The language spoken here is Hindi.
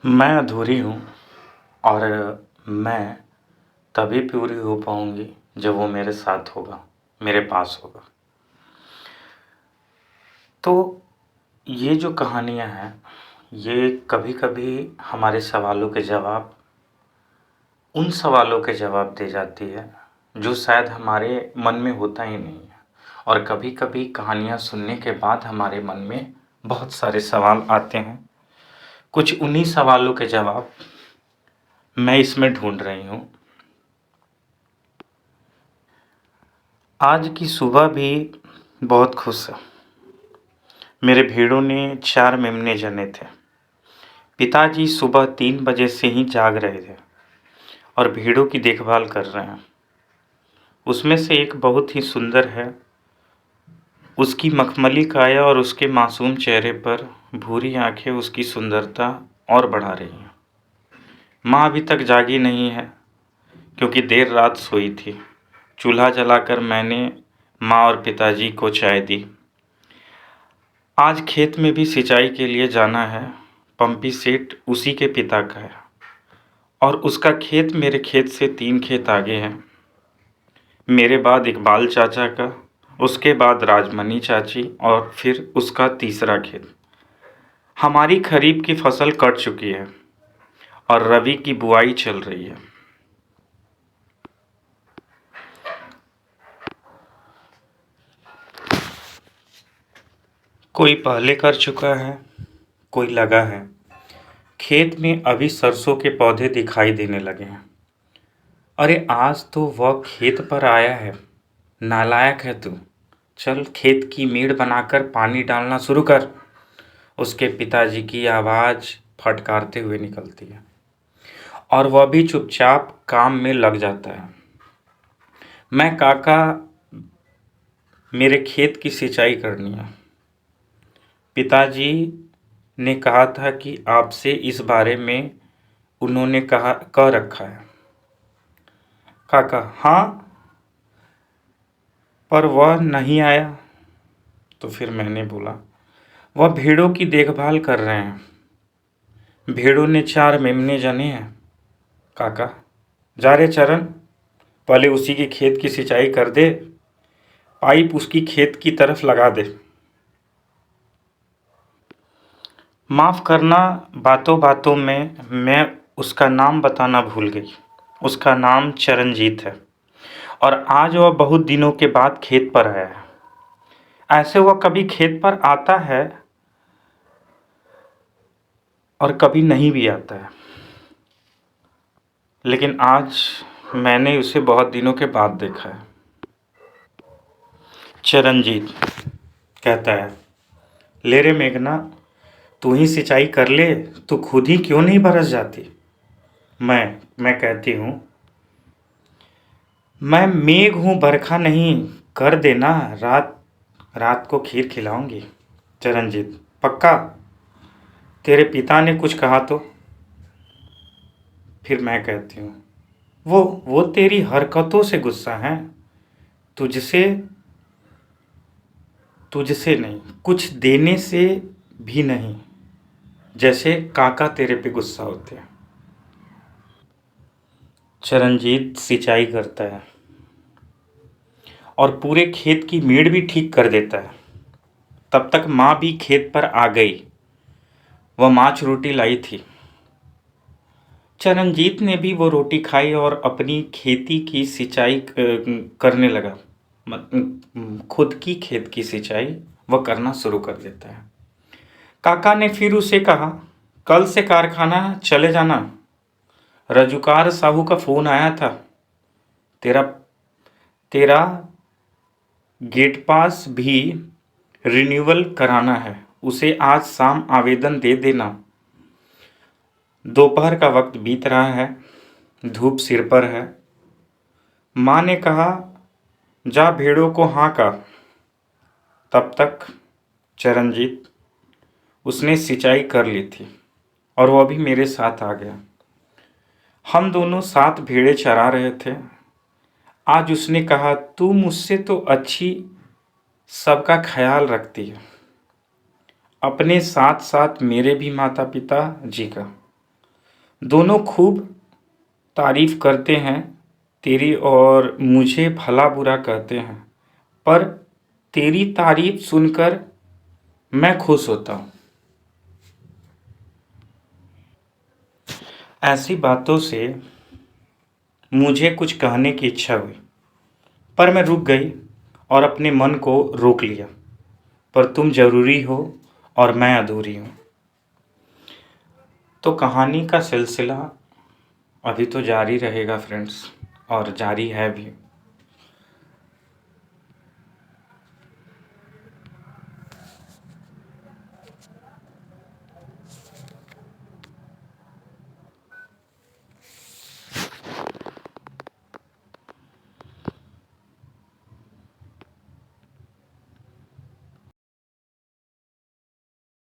मैं अधूरी हूँ और मैं तभी पूरी हो पाऊँगी जब वो मेरे साथ होगा, मेरे पास होगा। तो ये जो कहानियाँ हैं, ये कभी-कभी हमारे सवालों के जवाब उन सवालों के जवाब दे जाती है, जो शायद हमारे मन में होता ही नहीं है। और कभी-कभी कहानियाँ सुनने के बाद हमारे मन में बहुत सारे सवाल आते हैं। कुछ उन्हीं सवालों के जवाब मैं इसमें ढूँढ रही हूँ। आज की सुबह भी बहुत खुश है। मेरे भेड़ों ने 4 मेमने जने थे। पिताजी सुबह 3 बजे से ही जाग रहे थे और भेड़ों की देखभाल कर रहे हैं। उसमें से एक बहुत ही सुंदर है। उसकी मखमली काया और उसके मासूम चेहरे पर भूरी आंखें उसकी सुंदरता और बढ़ा रही हैं। माँ अभी तक जागी नहीं है क्योंकि देर रात सोई थी। चूल्हा जलाकर मैंने माँ और पिताजी को चाय दी। आज खेत में भी सिंचाई के लिए जाना है। पंपी सेठ उसी के पिता का है और उसका खेत मेरे खेत से 3 खेत आगे है। मेरे बाद इकबाल चाचा का, उसके बाद राजमनी चाची और फिर उसका तीसरा खेत। हमारी खरीफ की फसल कट चुकी है और रबी की बुआई चल रही है। कोई पहले कर चुका है, कोई लगा है। खेत में अभी सरसों के पौधे दिखाई देने लगे हैं। अरे आज तो वह खेत पर आया है। नालायक है तू। चल खेत की मेड़ बनाकर पानी डालना शुरू कर। उसके पिताजी की आवाज़ फटकारते हुए निकलती है और वह भी चुपचाप काम में लग जाता है। मैं काका, मेरे खेत की सिंचाई करनी है। पिताजी ने कहा था कि आपसे इस बारे में उन्होंने कह रखा है। काका, हाँ, पर वह नहीं आया। तो फिर मैंने बोला, वह भेड़ों की देखभाल कर रहे हैं। भेड़ों ने 4 मेमने जने हैं। काका, जा रे चरण, पहले उसी के खेत की सिंचाई कर दे। पाइप उसकी खेत की तरफ लगा दे। माफ़ करना, बातों बातों में मैं उसका नाम बताना भूल गई। उसका नाम चरणजीत है और आज वह बहुत दिनों के बाद खेत पर आया है। ऐसे वह कभी खेत पर आता है और कभी नहीं भी आता है, लेकिन आज मैंने उसे बहुत दिनों के बाद देखा है। चरणजीत कहता है, ले रे मेघना, तू ही सिंचाई कर ले, तू खुद ही क्यों नहीं बरस जाती। मैं कहती हूँ, मैं मेघ हूँ, बरखा नहीं। कर देना, रात रात को खीर खिलाऊंगी। चरणजीत, पक्का? तेरे पिता ने कुछ कहा तो? फिर मैं कहती हूँ, वो तेरी हरकतों से गुस्सा है। तुझसे तुझसे नहीं, कुछ देने से भी नहीं। जैसे काका तेरे पे गुस्सा होते हैं। चरणजीत सिंचाई करता है और पूरे खेत की मेड़ भी ठीक कर देता है। तब तक माँ भी खेत पर आ गई। वह माछ रोटी लाई थी। चरणजीत ने भी वो रोटी खाई और अपनी खेती की सिंचाई करने लगा। खुद की खेत की सिंचाई वह करना शुरू कर देता है। काका ने फिर उसे कहा, कल से कारखाना चले जाना। रजुकार साहू का फ़ोन आया था। तेरा तेरा गेट पास भी रिन्यूअल कराना है। उसे आज शाम आवेदन दे देना। दोपहर का वक्त बीत रहा है, धूप सिर पर है। माँ ने कहा, जा भेड़ों को हाँका। तब तक चरणजीत, उसने सिंचाई कर ली थी और वह भी मेरे साथ आ गया। हम दोनों साथ भेड़ें चरा रहे थे। आज उसने कहा, तू मुझसे तो अच्छी सबका ख्याल रखती है, अपने साथ साथ मेरे भी माता पिता जी का। दोनों खूब तारीफ करते हैं तेरी और मुझे भला बुरा कहते हैं, पर तेरी तारीफ सुनकर मैं खुश होता हूँ। ऐसी बातों से मुझे कुछ कहने की इच्छा हुई, पर मैं रुक गई और अपने मन को रोक लिया। पर तुम ज़रूरी हो और मैं अधूरी हूँ। तो कहानी का सिलसिला अभी तो जारी रहेगा फ्रेंड्स, और जारी है भी।